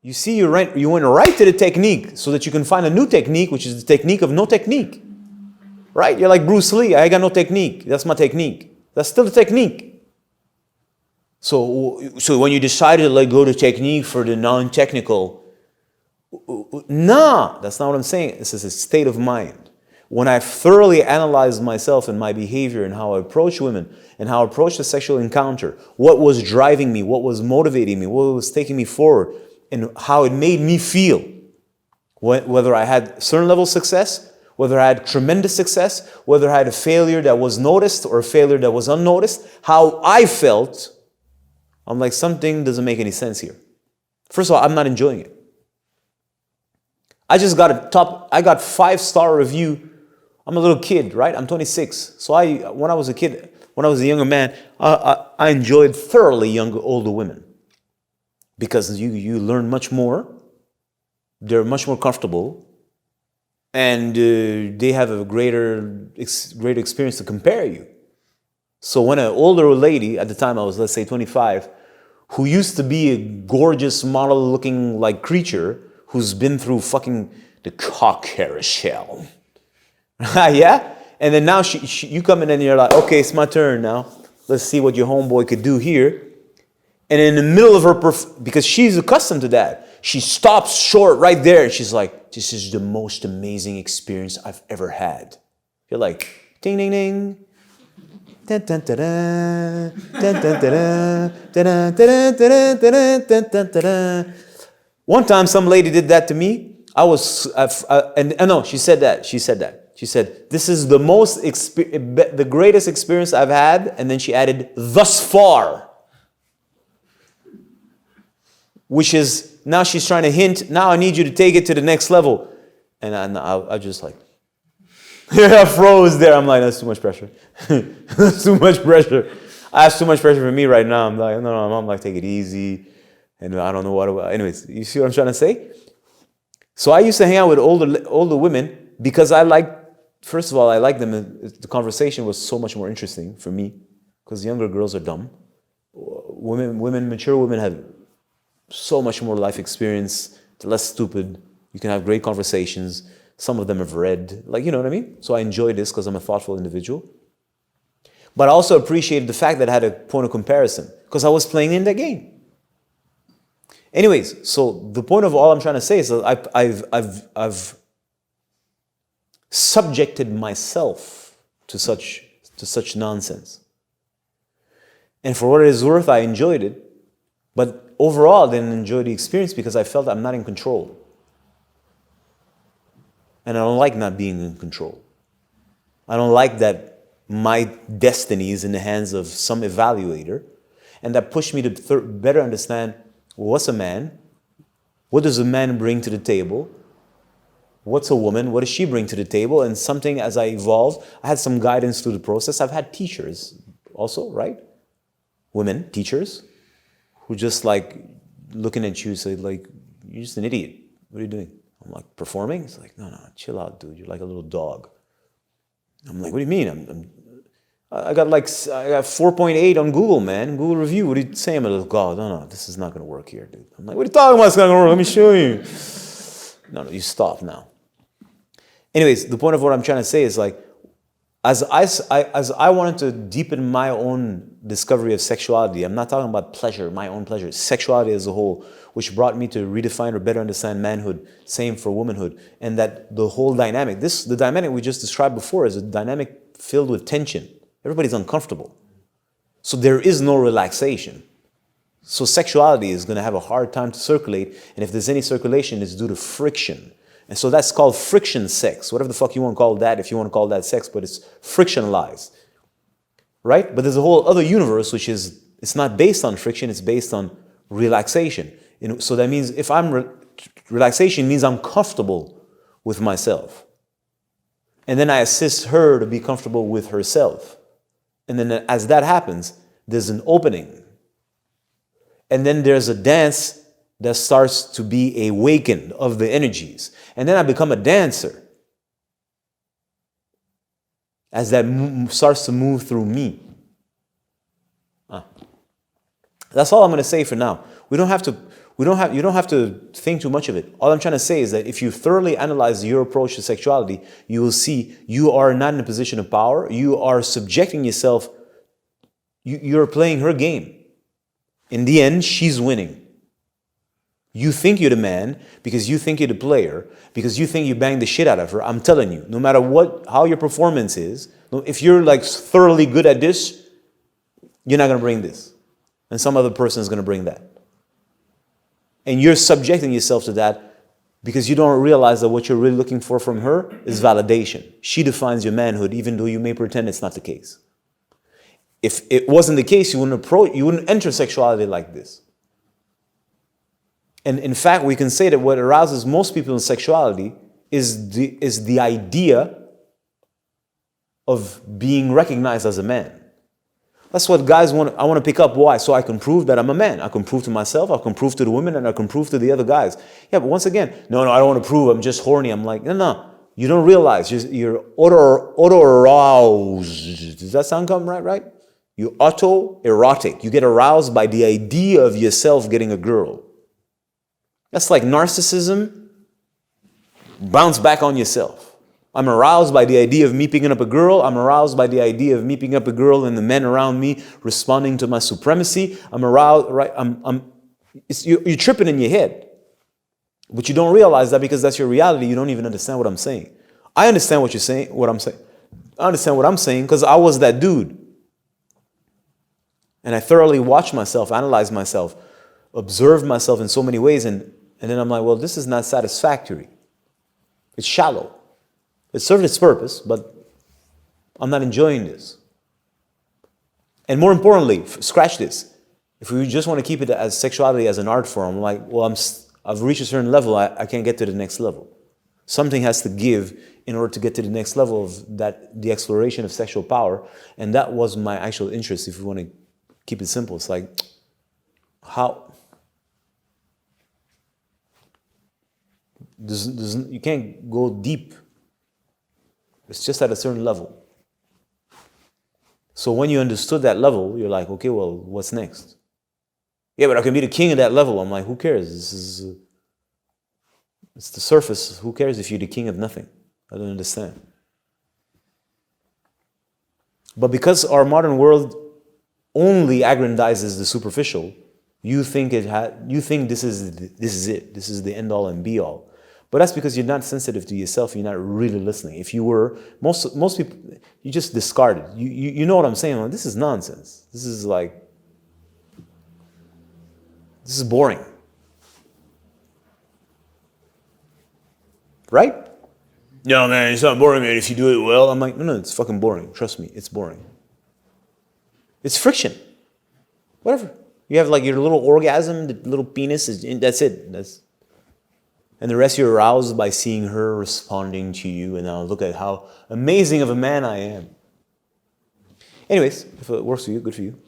You see, you went right to the technique so that you can find a new technique, which is the technique of no technique. Right? You're like Bruce Lee. I got no technique. That's my technique. That's still the technique. So when you decided to let go the technique for the non-technical, nah, that's not what I'm saying. This is a state of mind. When I thoroughly analyzed myself and my behavior and how I approach women and how I approach the sexual encounter, what was driving me, what was motivating me, what was taking me forward, and how it made me feel, whether I had certain level of success, whether I had tremendous success, whether I had a failure that was noticed or a failure that was unnoticed, how I felt, I'm like, something doesn't make any sense here. First of all, I'm not enjoying it. I just got I got 5-star review. I'm a little kid, right? I'm 26. So when I was a kid, when I was a younger man, I enjoyed thoroughly older women. Because you learn much more, they're much more comfortable, and they have a greater experience to compare you. So when an older lady, at the time I was, let's say 25, who used to be a gorgeous model-looking like creature, who's been through fucking the cock carousel, yeah? And then now you come in and you're like, okay, it's my turn now. Let's see what your homeboy could do here. And in the middle of her, because she's accustomed to that, she stops short right there. She's like, this is the most amazing experience I've ever had. You're like, ding, ding, ding. Dun, dun, dun, dun, dun, dun, dun, dun, dun, dun, dun, dun. One time some lady did that to me. She said that. She said, this is the greatest experience I've had. And then she added, thus far. Which is, now she's trying to hint, now I need you to take it to the next level. And I just like, I froze there. I'm like, that's too much pressure. That's too much pressure. That's too much pressure for me right now. I'm like, no, I'm like, take it easy. And I don't know what. Anyways, you see what I'm trying to say? So I used to hang out with older women because first of all, I like them. The conversation was so much more interesting for me because younger girls are dumb. Mature women have so much more life experience. They're less stupid. You can have great conversations. Some of them have read, you know what I mean? So I enjoy this because I'm a thoughtful individual. But I also appreciated the fact that I had a point of comparison because I was playing in that game. Anyways, so the point of all I'm trying to say is that I've subjected myself to such nonsense. And for what it is worth, I enjoyed it. But overall, I didn't enjoy the experience because I felt I'm not in control. And I don't like not being in control. I don't like that my destiny is in the hands of some evaluator. And that pushed me to better understand what's a man, what does a man bring to the table, what's a woman, what does she bring to the table, and something as I evolved, I had some guidance through the process. I've had teachers also, right? Women, teachers, who just looking at you say you're just an idiot. What are you doing? I'm like, performing? It's like, no, chill out, dude. You're like a little dog. I'm like, what do you mean? I got 4.8 on Google, man. Google review. What are you saying? I'm like, God, no, this is not going to work here, dude. I'm like, what are you talking about? It's not going to work. Let me show you. No, you stop now. Anyways, the point of what I'm trying to say is as I wanted to deepen my own discovery of sexuality, I'm not talking about pleasure, my own pleasure, sexuality as a whole, which brought me to redefine or better understand manhood, same for womanhood, and that the whole dynamic, the dynamic we just described before is a dynamic filled with tension. Everybody's uncomfortable. So there is no relaxation. So sexuality is going to have a hard time to circulate, and if there's any circulation, it's due to friction. And so that's called friction sex, whatever the fuck you want to call that, if you want to call that sex, but it's frictionalized, right? But there's a whole other universe, which is, it's not based on friction, it's based on relaxation. So that means if relaxation means I'm comfortable with myself. And then I assist her to be comfortable with herself. And then as that happens, there's an opening. And then there's a dance that starts to be awakened of the energies. And then I become a dancer as that starts to move through me. That's all I'm going to say for now. We don't have to, You don't have to think too much of it. All I'm trying to say is that if you thoroughly analyze your approach to sexuality, you will see you are not in a position of power. You are subjecting yourself. You're playing her game. In the end, she's winning. You think you're the man because you think you're the player, because you think you banged the shit out of her. I'm telling you, no matter how your performance is, if you're like thoroughly good at this, you're not going to bring this. And some other person is going to bring that. And you're subjecting yourself to that because you don't realize that what you're really looking for from her is validation. She defines your manhood, even though you may pretend it's not the case. If it wasn't the case, you wouldn't enter sexuality like this. And in fact, we can say that what arouses most people in sexuality is the idea of being recognized as a man. That's what guys want. I want to pick up. Why? So I can prove that I'm a man. I can prove to myself, I can prove to the women, and I can prove to the other guys. Yeah, but once again, no, I don't want to prove. I'm just horny. I'm like, no. You don't realize you're auto-aroused. Does that sound right? You auto-erotic. You get aroused by the idea of yourself getting a girl. That's like narcissism. Bounce back on yourself. I'm aroused by the idea of me picking up a girl. I'm aroused by the idea of me picking up a girl and the men around me responding to my supremacy. I'm aroused, right? You're tripping in your head. But you don't realize that because that's your reality. You don't even understand what I'm saying. I understand what you're saying, what I'm saying. I understand what I'm saying because I was that dude. And I thoroughly watched myself, analyzed myself, observed myself in so many ways. And then I'm like, well, this is not satisfactory. It's shallow. It served its purpose, but I'm not enjoying this. And more importantly, scratch this. If we just want to keep it as sexuality as an art form, like, well, I've reached a certain level, I can't get to the next level. Something has to give in order to get to the next level of the exploration of sexual power. And that was my actual interest, if we want to keep it simple. It's like, how? You can't go deep. It's just at a certain level. So when you understood that level, you're like, okay, well, what's next? Yeah, but I can be the king of that level. I'm like, who cares? It's the surface. Who cares if you're the king of nothing? I don't understand. But because our modern world only aggrandizes the superficial, you think this is it. This is the end all and be all. But that's because you're not sensitive to yourself. You're not really listening. If you were, most people, you just discard it. You know what I'm saying? Like, this is nonsense. This is boring. Right? No, man, it's not boring, man, if you do it well. I'm like, no, it's fucking boring. Trust me, it's boring. It's friction. Whatever. You have like your little orgasm, the little penis, that's it. And the rest you're aroused by seeing her responding to you, and now look at how amazing of a man I am. Anyways, if it works for you, good for you.